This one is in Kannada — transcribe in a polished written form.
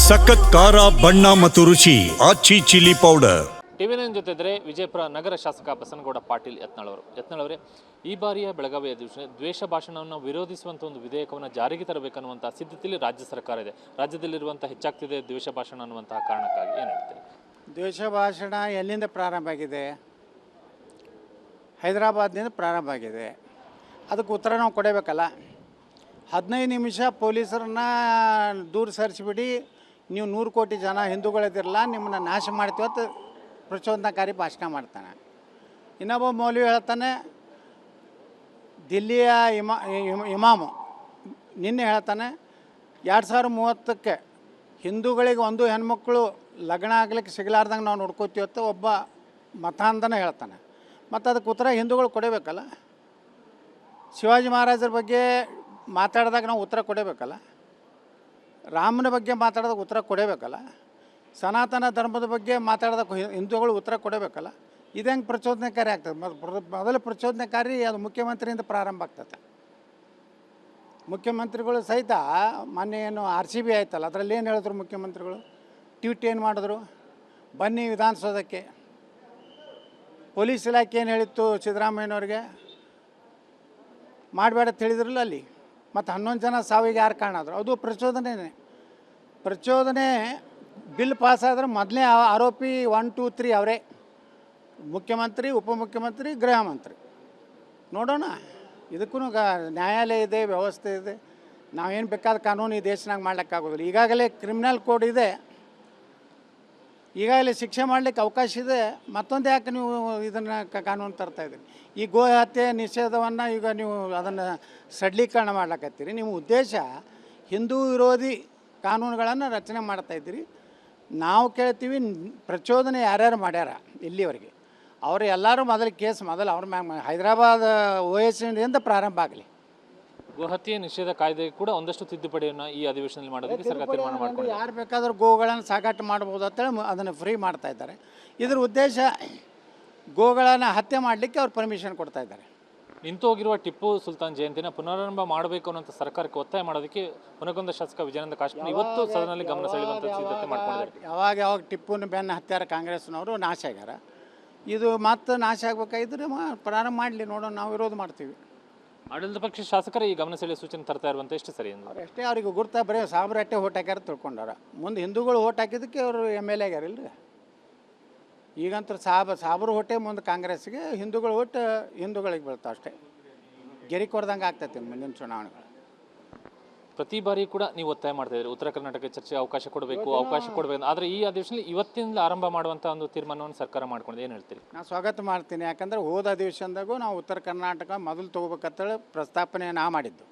ಸಖತ್ ಖಾರ ಬಣ್ಣ ಮತ್ತು ರುಚಿ ಆಚಿ ಚಿಲ್ಲಿ ಪೌಡರ್. ಟಿವಿ9 ಜೊತೆ ಇದ್ದರೆ ವಿಜಯಪುರ ನಗರ ಶಾಸಕ ಬಸನಗೌಡ ಪಾಟೀಲ್ ಯತ್ನಾಳ್ ಈ ಬಾರಿಯ ಬೆಳಗಾವಿ ಅಧಿವೇಶನ ದ್ವೇಷ ಭಾಷಣವನ್ನು ವಿರೋಧಿಸುವಂಥ ಒಂದು ವಿಧೇಯಕವನ್ನು ಜಾರಿಗೆ ತರಬೇಕನ್ನುವಂಥ ಸಿದ್ಧತೆಯಲ್ಲಿ ರಾಜ್ಯ ಸರ್ಕಾರ ಇದೆ. ರಾಜ್ಯದಲ್ಲಿರುವಂಥ ಹೆಚ್ಚಾಗ್ತಿದೆ ದ್ವೇಷ ಭಾಷಣ ಅನ್ನುವಂತಹ ಕಾರಣಕ್ಕಾಗಿ ಏನು ಹೇಳ್ತೀರಿ? ದ್ವೇಷ ಭಾಷಣ ಎಲ್ಲಿಂದ ಪ್ರಾರಂಭ ಆಗಿದೆ? ಹೈದರಾಬಾದ್ನಿಂದ ಪ್ರಾರಂಭ ಆಗಿದೆ. ಅದಕ್ಕೆ ಉತ್ತರ ನಾವು ಕೊಡಬೇಕಲ್ಲ. 15 ನಿಮಿಷ ಪೊಲೀಸರನ್ನ ದೂರ ಸರಿಸಿಬಿಡಿ, ನೀವು 100 ಕೋಟಿ ಜನ ಹಿಂದೂಗಳಿದಿರಲ್ಲ, ನಿಮ್ಮನ್ನ ನಾಶ ಮಾಡ್ತೀವಿ ಅಂತ ಪ್ರಚೋದನಾಕಾರಿ ಭಾಷಣ ಮಾಡ್ತಾನೆ. ಇನ್ನೊಬ್ಬ ಮೌಲ್ವಿ ಹೇಳ್ತಾನೆ, ದಿಲ್ಲಿಯ ಇಮಾಮು ನಿನ್ನೆ ಹೇಳ್ತಾನೆ 2030ಕ್ಕೆ ಹಿಂದೂಗಳಿಗೆ ಒಂದು ಹೆಣ್ಮಕ್ಳು ಲಗ್ನ ಆಗ್ಲಿಕ್ಕೆ ಸಿಗಲಾರ್ದಂಗೆ ನಾವು ನೋಡ್ಕೋತೀವಿ ಅಂತ ಒಬ್ಬ ಮತಾಂಧನ ಹೇಳ್ತಾನೆ. ಮತ್ತು ಅದಕ್ಕೆ ಉತ್ತರ ಹಿಂದೂಗಳು ಕೊಡಬೇಕಲ್ಲ. ಶಿವಾಜಿ ಮಹಾರಾಜರ ಬಗ್ಗೆ ಮಾತಾಡಿದಾಗ ನಾವು ಉತ್ತರ ಕೊಡಬೇಕಲ್ಲ. ರಾಮನ ಬಗ್ಗೆ ಮಾತಾಡಿದಾಗ ಉತ್ತರ ಕೊಡಬೇಕಲ್ಲ. ಸನಾತನ ಧರ್ಮದ ಬಗ್ಗೆ ಮಾತಾಡಿದಾಗ ಹಿಂದೂಗಳು ಉತ್ತರ ಕೊಡಬೇಕಲ್ಲ. ಇದು ಹೆಂಗೆ ಪ್ರಚೋದನೆಕಾರಿ ಆಗ್ತದೆ? ಮೊದಲು ಪ್ರಚೋದನೆಕಾರಿ ಅದು ಮುಖ್ಯಮಂತ್ರಿಯಿಂದ ಪ್ರಾರಂಭ ಆಗ್ತದೆ. ಮುಖ್ಯಮಂತ್ರಿಗಳು ಸಹಿತ ಮೊನ್ನೆ ಏನು RCB ಆಯ್ತಲ್ಲ, ಅದರಲ್ಲಿ ಏನು ಹೇಳಿದ್ರು ಮುಖ್ಯಮಂತ್ರಿಗಳು? ಟ್ವೀಟ್ ಏನು ಮಾಡಿದ್ರು? ಬನ್ನಿ ವಿಧಾನಸೌಧಕ್ಕೆ. ಪೊಲೀಸ್ ಇಲಾಖೆ ಏನು ಹೇಳಿತ್ತು ಸಿದ್ದರಾಮಯ್ಯನವ್ರಿಗೆ? ಮಾಡಬೇಡ ತಿಳಿದ್ರಲ್ಲ ಅಲ್ಲಿ. ಮತ್ತು 11 ಜನ ಸಾವಿಗೆ ಯಾರು ಕಾರಣ ಆದರು? ಅದು ಪ್ರಚೋದನೆ. ಪ್ರಚೋದನೆ ಬಿಲ್ ಪಾಸಾದ್ರೆ ಮೊದಲೇ ಆರೋಪಿ 1, 2, 3 ಅವರೇ. ಮುಖ್ಯಮಂತ್ರಿ, ಉಪಮುಖ್ಯಮಂತ್ರಿ, ಗೃಹ ಮಂತ್ರಿ. ನೋಡೋಣ, ಇದಕ್ಕೂ ನ್ಯಾಯಾಲಯ ಇದೆ, ವ್ಯವಸ್ಥೆ ಇದೆ. ನಾವೇನು ಬೇಕಾದ ಕಾನೂನು ಈ ದೇಶನಾಗ ಮಾಡ್ಲಿಕ್ಕಾಗೋದಿಲ್ಲ. ಈಗಾಗಲೇ ಕ್ರಿಮಿನಲ್ ಕೋಡ್ ಇದೆ, ಈಗಾಗಲೇ ಶಿಕ್ಷೆ ಮಾಡಲಿಕ್ಕೆ ಅವಕಾಶ ಇದೆ. ಮತ್ತೊಂದು ಯಾಕೆ ನೀವು ಇದನ್ನು ಕಾನೂನು ತರ್ತಾಯಿದ್ದೀರಿ? ಈ ಗೋ ಹತ್ಯೆ ನಿಷೇಧವನ್ನು ಈಗ ನೀವು ಅದನ್ನು ಸಡ್ಲೀಕರಣ ಮಾಡ್ಲಿಕ್ಕತ್ತೀರಿ. ನಿಮ್ಮ ಉದ್ದೇಶ ಹಿಂದೂ ವಿರೋಧಿ ಕಾನೂನುಗಳನ್ನು ರಚನೆ ಮಾಡ್ತಾಯಿದ್ದೀರಿ. ನಾವು ಕೇಳ್ತೀವಿ, ಪ್ರಚೋದನೆ ಯಾರ್ಯಾರು ಮಾಡ್ಯಾರ ಇಲ್ಲಿವರೆಗೆ ಅವರು ಎಲ್ಲರೂ ಮೊದಲು ಕೇಸ್ ಅವ್ರ ಮ್ಯಾಗ ಹೈದರಾಬಾದ್ OSದಿಂದ ಪ್ರಾರಂಭ ಆಗಲಿ. ಗೋಹತ್ಯೆ ನಿಷೇಧ ಕಾಯ್ದೆಗೆ ಕೂಡ ಒಂದಷ್ಟು ತಿದ್ದುಪಡಿಯನ್ನು ಈ ಅಧಿವೇಶನದಲ್ಲಿ ಮಾಡೋದಕ್ಕೆ ಸರ್ಕಾರ ತೀರ್ಮಾನ ಮಾಡಿಕೊಂಡು ಯಾರು ಬೇಕಾದರೂ ಗೋಗಳನ್ನು ಸಾಗಾಟ ಮಾಡ್ಬೋದು ಅಂತೇಳಿ ಅದನ್ನು ಫ್ರೀ ಮಾಡ್ತಾ ಇದ್ದಾರೆ. ಇದ್ರ ಉದ್ದೇಶ ಗೋಗಳನ್ನು ಹತ್ಯೆ ಮಾಡಲಿಕ್ಕೆ ಅವ್ರು ಪರ್ಮಿಷನ್ ಕೊಡ್ತಾ ಇದ್ದಾರೆ. ನಿಂತು ಹೋಗಿರುವ ಟಿಪ್ಪು ಸುಲ್ತಾನ್ ಜಯಂತಿನ ಪುನರಾರಂಭ ಮಾಡಬೇಕು ಅನ್ನೋಂಥ ಸರ್ಕಾರಕ್ಕೆ ಒತ್ತಾಯ ಮಾಡೋದಕ್ಕೆ ಹುನಗುಂದ ಶಾಸಕ ವಿಜಯಾನಂದ ಕಾಶ್ಮೀರ್ ಇವತ್ತು ಸದನದಲ್ಲಿ ಗಮನ ಸೆಳೆಯುವಂಥ ಸಿದ್ಧತೆ ಮಾಡ್ಕೊಂಡಿದ್ದಾರೆ. ಯಾವಾಗ ಟಿಪ್ಪುನ ಬೆನ್ನ ಹತ್ಯಾರ ಕಾಂಗ್ರೆಸ್ನವರು ನಾಶ ಆಗ್ಯಾರ. ಇದು ಮತ್ತೆ ನಾಶ ಆಗ್ಬೇಕಾಗಿದ್ರೆ ಪ್ರಾರಂಭ ಮಾಡಲಿ, ನೋಡೋಣ. ನಾವು ವಿರೋಧ ಮಾಡ್ತೀವಿ. ಆಡಳಿತ ಪಕ್ಷ ಶಾಸಕರು ಈ ಗಮನ ಸೆಳೆಯುವ ಸೂಚನೆ ತರ್ತಾ ಇರುವಂಥ ಎಷ್ಟು ಸರಿ ಅಂದ್ರೆ ಅಷ್ಟೇ. ಅವ್ರಿಗೆ ಗುರ್ತಾ ಬರೀ ಸಾಬ್ರಟ್ಟೆ ಓಟ್ ಹಾಕ್ಯಾರ ತಿಳ್ಕೊಂಡಾರ. ಮುಂದೆ ಹಿಂದೂಗಳು ಓಟ್ ಹಾಕಿದ್ದಕ್ಕೆ ಅವರು MLA ಆಗ್ಯಾರಿಲ್ರಿ. ಈಗಂತೂ ಸಾಬ್ರು ಹೊಟ್ಟೆ ಮುಂದೆ ಕಾಂಗ್ರೆಸ್ಗೆ, ಹಿಂದೂಗಳು ಓಟ್ ಹಿಂದೂಗಳಿಗೆ ಬೀಳ್ತಾವೆ ಅಷ್ಟೇ. ಗೆರಿ ಕೊಡ್ದಂಗೆ ಆಗ್ತೈತಿ ಮುಂದಿನ ಚುನಾವಣೆಗಳು. ಪ್ರತಿ ಬಾರಿ ಕೂಡ ನೀವು ಒತ್ತಾಯ ಮಾಡ್ತಾ ಇದ್ದೀರಿ ಉತ್ತರ ಕರ್ನಾಟಕ ಚರ್ಚೆಗೆ ಅವಕಾಶ ಕೊಡಬೇಕು ಆದರೆ ಈ ಅಧಿವೇಶನದಲ್ಲಿ ಇವತ್ತಿನಿಂದ ಆರಂಭ ಮಾಡುವಂಥ ಒಂದು ತೀರ್ಮಾನವನ್ನು ಸರ್ಕಾರ ಮಾಡ್ಕೊಂಡಿದೆ. ಏನು ಹೇಳ್ತೀರಿ? ನಾನು ಸ್ವಾಗತ ಮಾಡ್ತೀನಿ. ಯಾಕಂದರೆ ಹೋದ ಅಧಿವೇಶನದಾಗೂ ನಾವು ಉತ್ತರ ಕರ್ನಾಟಕ ಮೊದಲು ತೊಗೋಬೇಕಂತೇಳಿ ಪ್ರಸ್ತಾಪನೆ ಮಾಡಿದ್ದು.